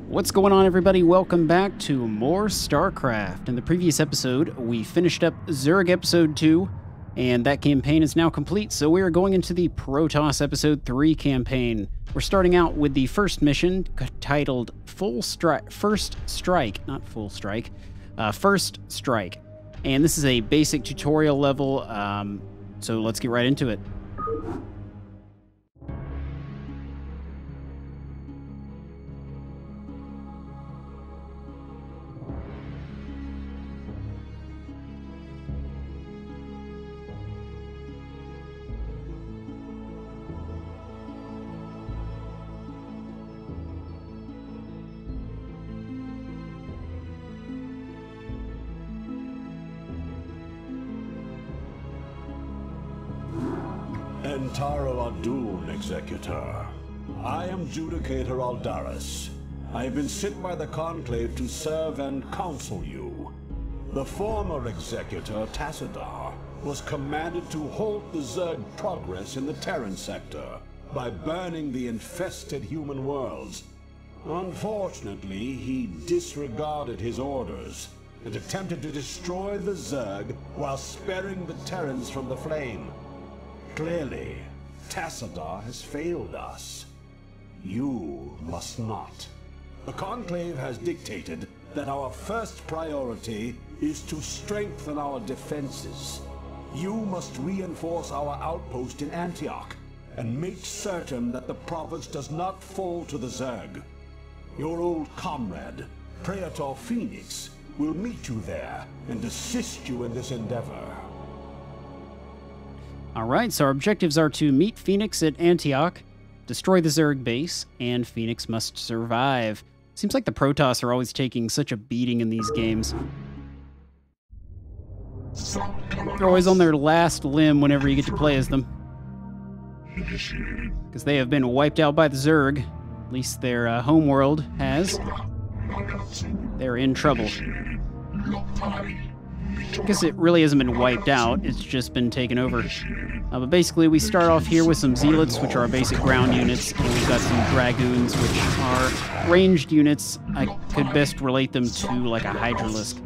What's going on, everybody? Welcome back to more StarCraft. In the previous episode, we finished up Zerg Episode 2, and that campaign is now complete, so we are going into the Protoss Episode 3 campaign. We're starting out with the first mission, titled First Strike. And this is a basic tutorial level, so let's get right into it. Entaro Adun, Executor. I am Judicator Aldaris. I have been sent by the Conclave to serve and counsel you. The former Executor, Tassadar, was commanded to halt the Zerg progress in the Terran sector by burning the infested human worlds. Unfortunately, he disregarded his orders and attempted to destroy the Zerg while sparing the Terrans from the flame. Clearly, Tassadar has failed us. You must not. The Conclave has dictated that our first priority is to strengthen our defenses. You must reinforce our outpost in Antioch and make certain that the province does not fall to the Zerg. Your old comrade, Praetor Phoenix, will meet you there and assist you in this endeavor. Alright, so our objectives are to meet Phoenix at Antioch, destroy the Zerg base, and Phoenix must survive. Seems like the Protoss are always taking such a beating in these games. They're always on their last limb whenever you get to play as them. Because they have been wiped out by the Zerg. At least their homeworld has. They're in trouble. I guess it really hasn't been wiped out, it's just been taken over. But basically, we start off here with some Zealots, which are our basic ground units, and we've got some Dragoons, which are ranged units. I could best relate them to, like, a Hydralisk.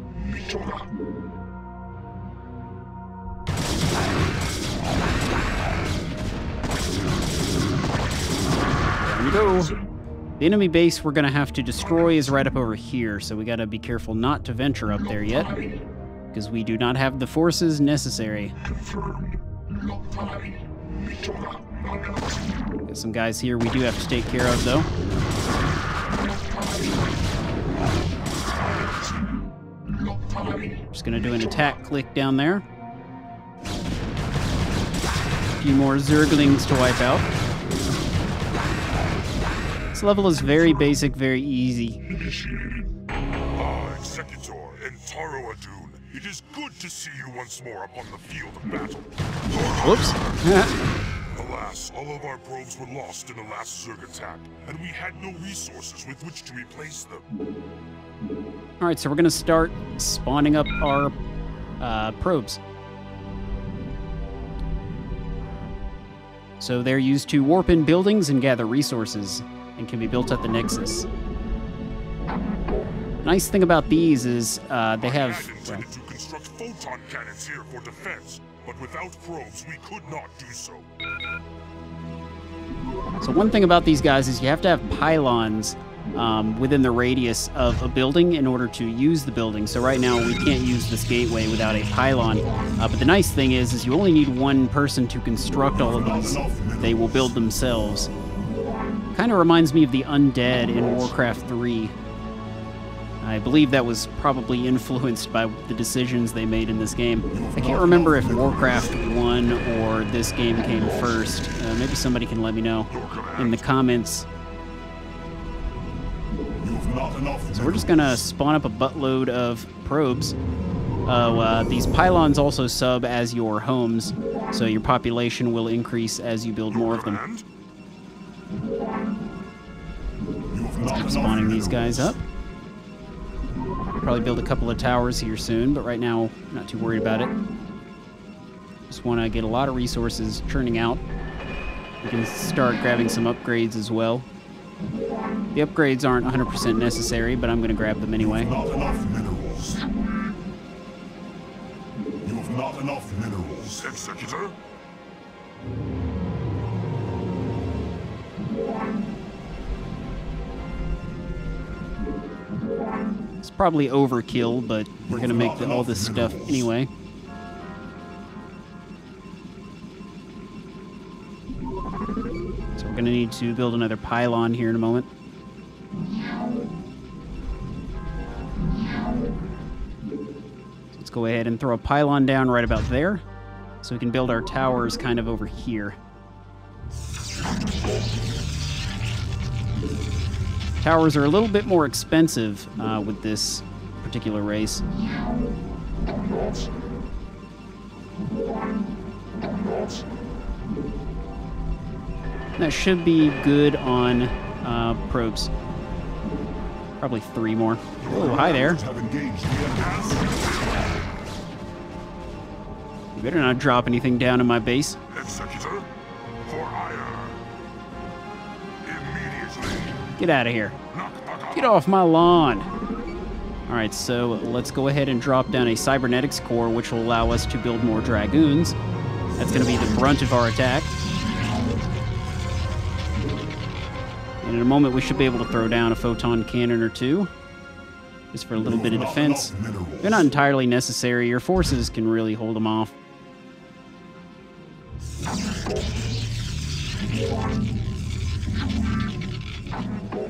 There we go. The enemy base we're going to have to destroy is right up over here, so we got to be careful not to venture up there yet, because we do not have the forces necessary. Got some guys here we do have to take care of, though. Just gonna do an attack click down there. A few more Zerglings to wipe out. This level is very basic, very easy. Executor Entaro Adun. It is good to see you once more upon the field of battle. Whoops. Alas, all of our probes were lost in the last Zerg attack, and we had no resources with which to replace them. Alright, so we're going to start spawning up our probes. So they're used to warp in buildings and gather resources, and can be built at the Nexus. Nice thing about these is they have... intended to construct photon cannons here for defense, but without probes we could not do so. So one thing about these guys is you have to have pylons within the radius of a building in order to use the building. So right now we can't use this gateway without a pylon. But the nice thing is you only need one person to construct all of these. They will build themselves. Kind of reminds me of the undead in Warcraft 3. I believe that was probably influenced by the decisions they made in this game. I can't remember if Warcraft 1 or this game came first. Maybe somebody can let me know in the comments. So we're just gonna spawn up a buttload of probes. These pylons also sub as your homes, so your population will increase as you build more of them. Let's keep spawning these guys up. Probably build a couple of towers here soon, but right now, not too worried about it. Just want to get a lot of resources churning out. We can start grabbing some upgrades as well. The upgrades aren't 100% necessary, but I'm going to grab them anyway. Not enough minerals. You have not enough minerals. Executor? It's probably overkill, but we're going to make all this stuff anyway. So we're going to need to build another pylon here in a moment. So let's go ahead and throw a pylon down right about there, so we can build our towers kind of over here. Towers are a little bit more expensive with this particular race. That should be good on probes. Probably 3 more. Oh, hi there. You better not drop anything down in my base. Executor, for hire. Immediately. Get out of here. Get off my lawn. All right, so let's go ahead and drop down a cybernetics core, which will allow us to build more dragoons. That's going to be the brunt of our attack. And in a moment, we should be able to throw down a photon cannon or 2, just for a little bit of defense. They're not entirely necessary. Your forces can really hold them off.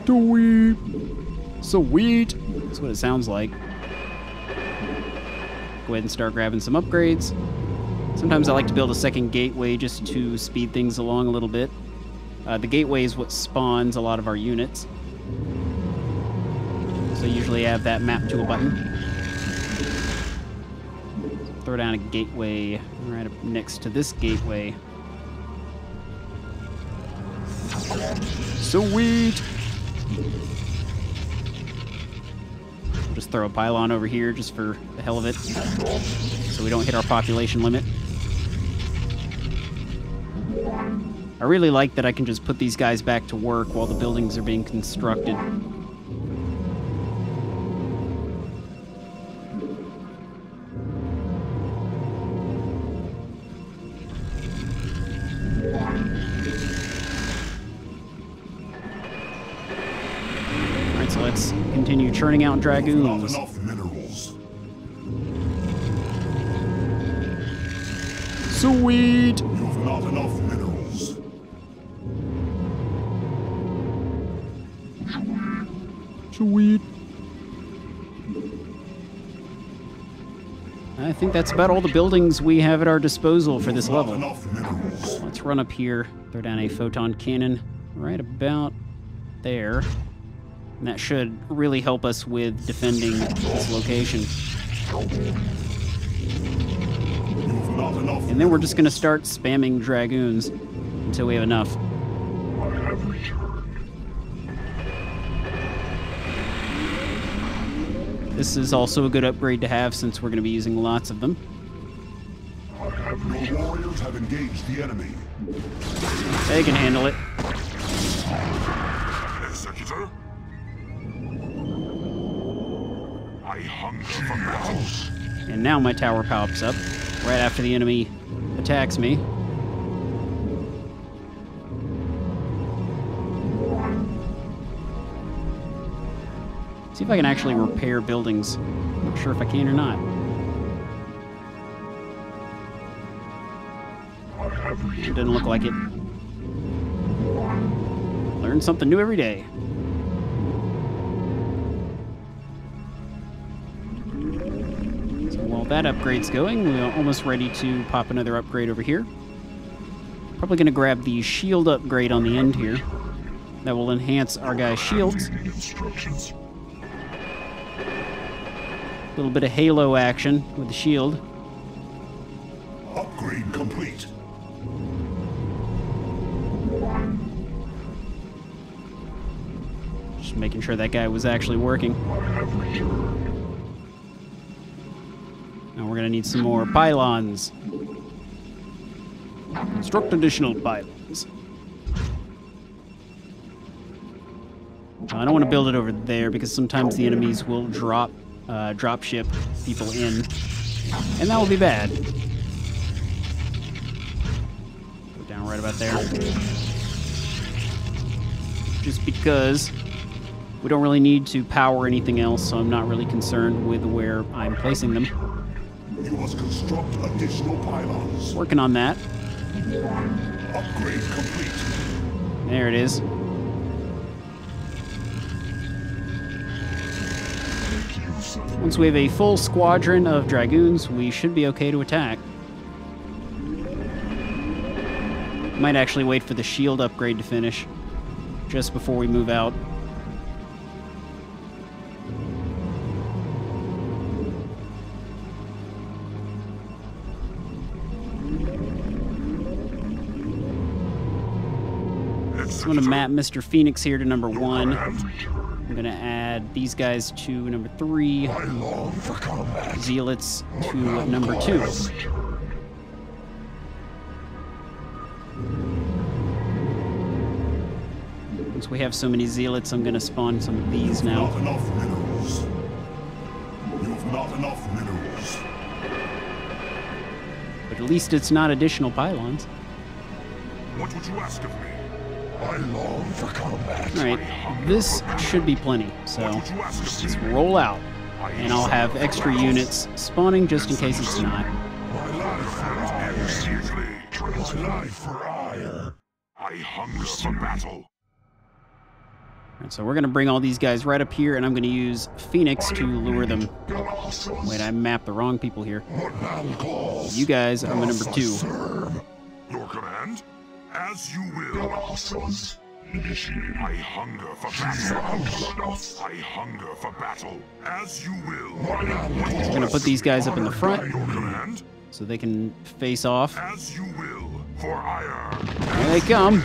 Sweet. Sweet. That's what it sounds like. Go ahead and start grabbing some upgrades. Sometimes I like to build a second gateway just to speed things along a little bit. The gateway is what spawns a lot of our units. So usually I have that mapped to a button. Throw down a gateway right up next to this gateway. Sweet! We'll just throw a pylon over here just for the hell of it, so we don't hit our population limit. I really like that I can just put these guys back to work while the buildings are being constructed. Alright, so let's continue churning out dragoons. Not enough minerals. Sweet! You have not enough minerals. Sweet. I think that's about all the buildings we have at our disposal for this level. Let's run up here, throw down a photon cannon right about there. And that should really help us with defending this location. And then we're just going to start spamming dragoons until we have enough. This is also a good upgrade to have since we're going to be using lots of them. Your warriors have engaged the enemy. They can handle it. Executor? I hunger for battle. And now my tower pops up right after the enemy attacks me. See if I can actually repair buildings. I'm not sure if I can or not. It doesn't look like it. Learn something new every day. So while that upgrade's going, we're almost ready to pop another upgrade over here. Probably going to grab the shield upgrade on the end here. That will enhance our guys' shields. A little bit of halo action with the shield. Upgrade complete. Just making sure that guy was actually working. Now we're gonna need some more pylons. Construct additional pylons. I don't want to build it over there because sometimes the enemies will drop ship people in, and that will be bad. Go down right about there. Just because we don't really need to power anything else, so I'm not really concerned with where I'm placing them. You must construct additional pylons. Working on that. Upgrade complete. There it is. Once we have a full squadron of Dragoons, we should be okay to attack. Might actually wait for the shield upgrade to finish just before we move out. I'm going to map Mr. Phoenix here to number 1. I'm going to add these guys to number 3. Zealots to number 2. Once we have so many Zealots, I'm going to spawn some of these now. Not enough minerals. You've not enough minerals. But at least it's not additional pylons. What would you ask of me? I long for combat. Alright, this should be plenty, so let's roll out. And I'll have extra units spawning just in case it's not. I hunger for battle. Alright, so we're going to bring all these guys right up here, and I'm going to use Phoenix to lure them. Wait, I mapped the wrong people here. You guys are my number 2. Your command? As you will. I hunger for battle. I hunger for battle. As you will. I'm going to put these guys up in the front Your command? so they can face off. As you will. For ire. Here they come.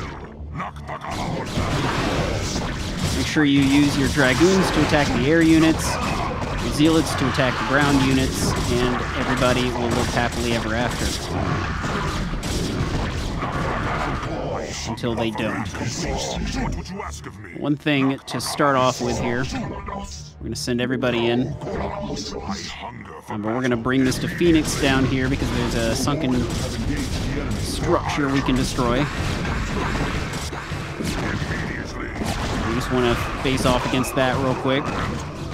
Make sure you use your Dragoons to attack the air units, your Zealots to attack the ground units, and everybody will live happily ever after. Until they don't. One thing to start off with here, we're going to send everybody in. But we're going to bring this to Phoenix down here because there's a sunken structure we can destroy. We just want to face off against that real quick.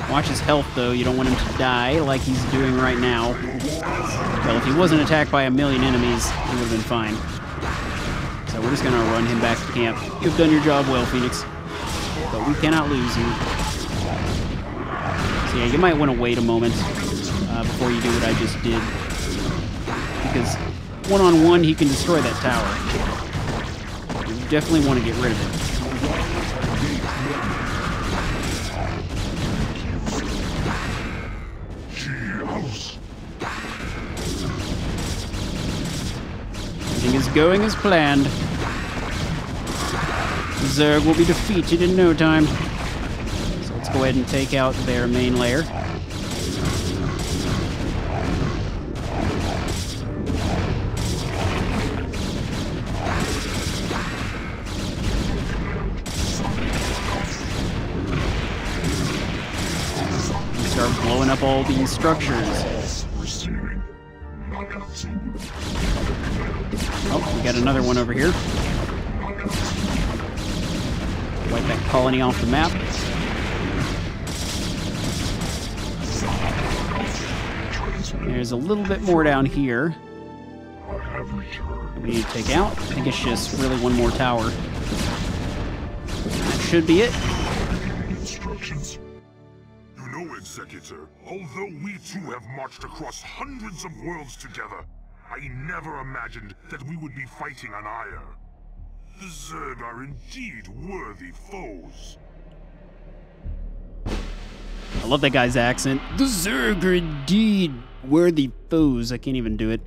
Watch his health, though. You don't want him to die like he's doing right now. Well, if he wasn't attacked by 1,000,000 enemies, he would have been fine. So we're just going to run him back to camp. You've done your job well, Phoenix. But we cannot lose you. So yeah, you might want to wait a moment before you do what I just did. Because one-on-one, he can destroy that tower. You definitely want to get rid of it. Everything is going as planned. Zerg will be defeated in no time. So let's go ahead and take out their main lair. And start blowing up all these structures. Oh, we got another one over here. Wipe that colony off the map. There's a little bit more down here that we need to take out. I think it's just really one more tower. That should be it. You know, Executor, although we too have marched across hundreds of worlds together, I never imagined that we would be fighting on Ire. The Zerg are indeed worthy foes. I love that guy's accent. The Zerg are indeed worthy foes. I can't even do it.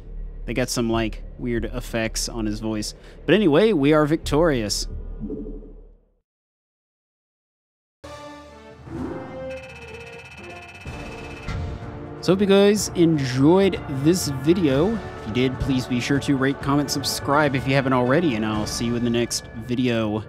They got some, like, weird effects on his voice. But anyway, we are victorious. So hope you guys enjoyed this video. If you did, please be sure to rate, comment, subscribe if you haven't already, and I'll see you in the next video.